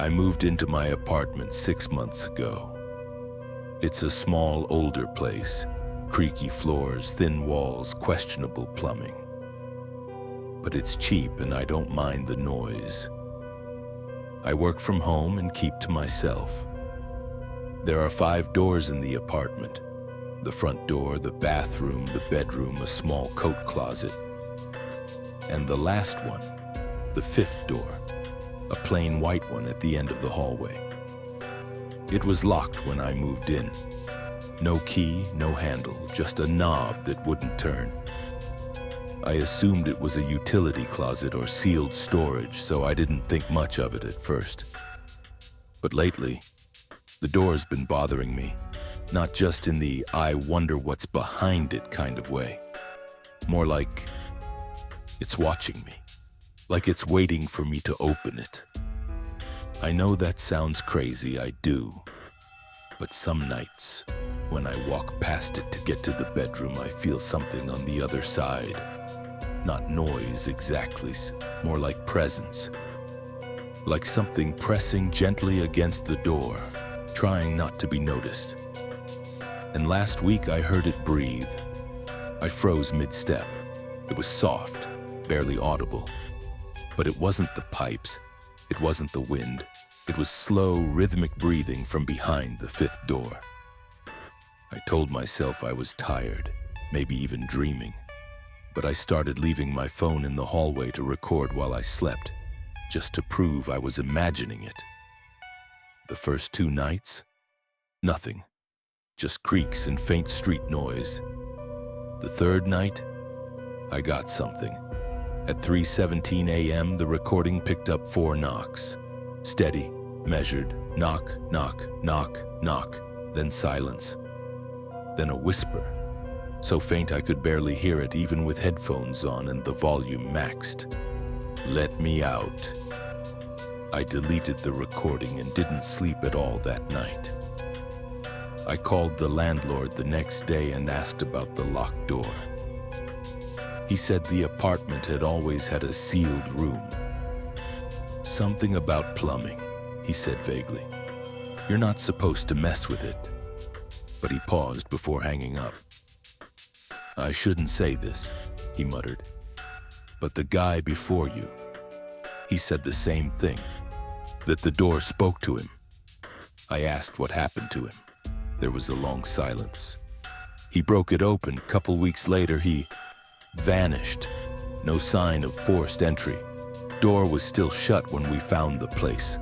I moved into my apartment 6 months ago. It's a small, older place, creaky floors, thin walls, questionable plumbing. But it's cheap and I don't mind the noise. I work from home and keep to myself. There are 5 doors in the apartment. The front door, the bathroom, the bedroom, a small coat closet. And the last one, the 5th door, a plain white one at the end of the hallway. It was locked when I moved in. No key, no handle, just a knob that wouldn't turn. I assumed it was a utility closet or sealed storage, so I didn't think much of it at first. But lately, the door's been bothering me, not just in the I wonder what's behind it kind of way. More like it's watching me, like it's waiting for me to open it. I know that sounds crazy, I do. But some nights, when I walk past it to get to the bedroom, I feel something on the other side. Not noise exactly, more like presence. Like something pressing gently against the door, trying not to be noticed. And last week I heard it breathe. I froze mid-step. It was soft, barely audible. But it wasn't the pipes, it wasn't the wind. It was slow, rhythmic breathing from behind the 5th door. I told myself I was tired, maybe even dreaming. But I started leaving my phone in the hallway to record while I slept, just to prove I was imagining it. The first 2 nights, nothing, just creaks and faint street noise. The 3rd night, I got something. At 3:17 a.m., the recording picked up 4 knocks. Steady, measured, knock, knock, knock, knock, then silence. Then a whisper, so faint I could barely hear it even with headphones on and the volume maxed. Let me out. I deleted the recording and didn't sleep at all that night. I called the landlord the next day and asked about the locked door. He said the apartment had always had a sealed room. Something about plumbing, he said vaguely. You're not supposed to mess with it. But he paused before hanging up. I shouldn't say this, he muttered. But the guy before you, he said the same thing, that the door spoke to him. I asked what happened to him. There was a long silence. He broke it open. Couple weeks later, he vanished. No sign of forced entry. Door was still shut when we found the place.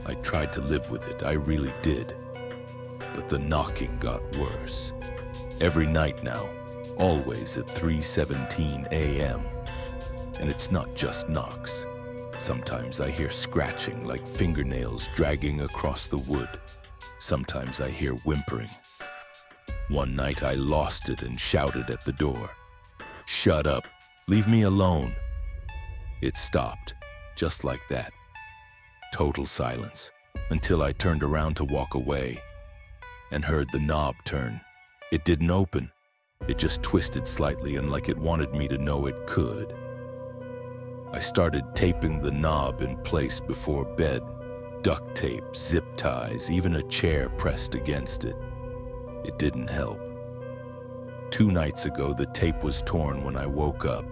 I tried to live with it, I really did. But the knocking got worse. Every night now, always at 3:17 a.m. And it's not just knocks. Sometimes I hear scratching like fingernails dragging across the wood. Sometimes I hear whimpering. One night I lost it and shouted at the door. Shut up, leave me alone. It stopped, just like that. Total silence, until I turned around to walk away and heard the knob turn. It didn't open. It just twisted slightly and like it wanted me to know it could. I started taping the knob in place before bed. Duct tape, zip ties, even a chair pressed against it. It didn't help. 2 nights ago, the tape was torn when I woke up.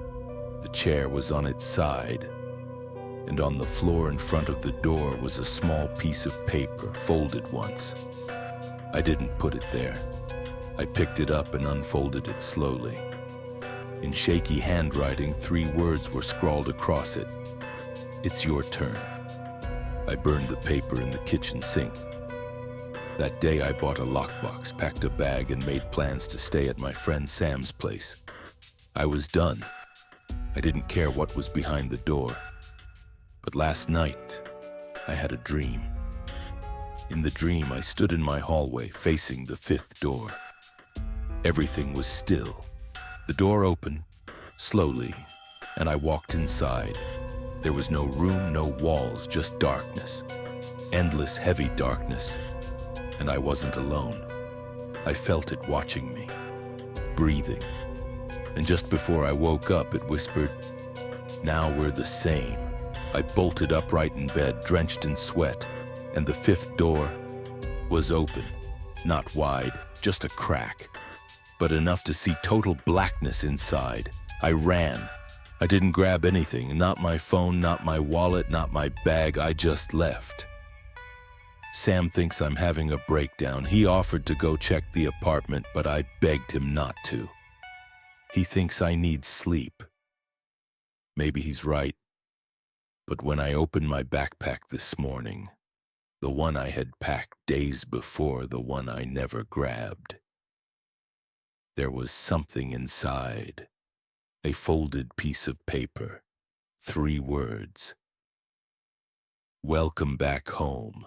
The chair was on its side, and on the floor in front of the door was a small piece of paper, folded once. I didn't put it there. I picked it up and unfolded it slowly. In shaky handwriting, 3 words were scrawled across it. It's your turn. I burned the paper in the kitchen sink. That day I bought a lockbox, packed a bag, and made plans to stay at my friend Sam's place. I was done. I didn't care what was behind the door. But last night, I had a dream. In the dream, I stood in my hallway facing the 5th door. Everything was still. The door opened, slowly, and I walked inside. There was no room, no walls, just darkness. Endless, heavy darkness. And I wasn't alone. I felt it watching me, breathing. And just before I woke up, it whispered, "Now we're the same." I bolted upright in bed, drenched in sweat, and the fifth door was open. Not wide, just a crack, but enough to see total blackness inside. I ran. I didn't grab anything, not my phone, not my wallet, not my bag. I just left. Sam thinks I'm having a breakdown. He offered to go check the apartment, but I begged him not to. He thinks I need sleep. Maybe he's right. But when I opened my backpack this morning, the one I had packed days before, the one I never grabbed, there was something inside. A folded piece of paper. 3 words. Welcome back home.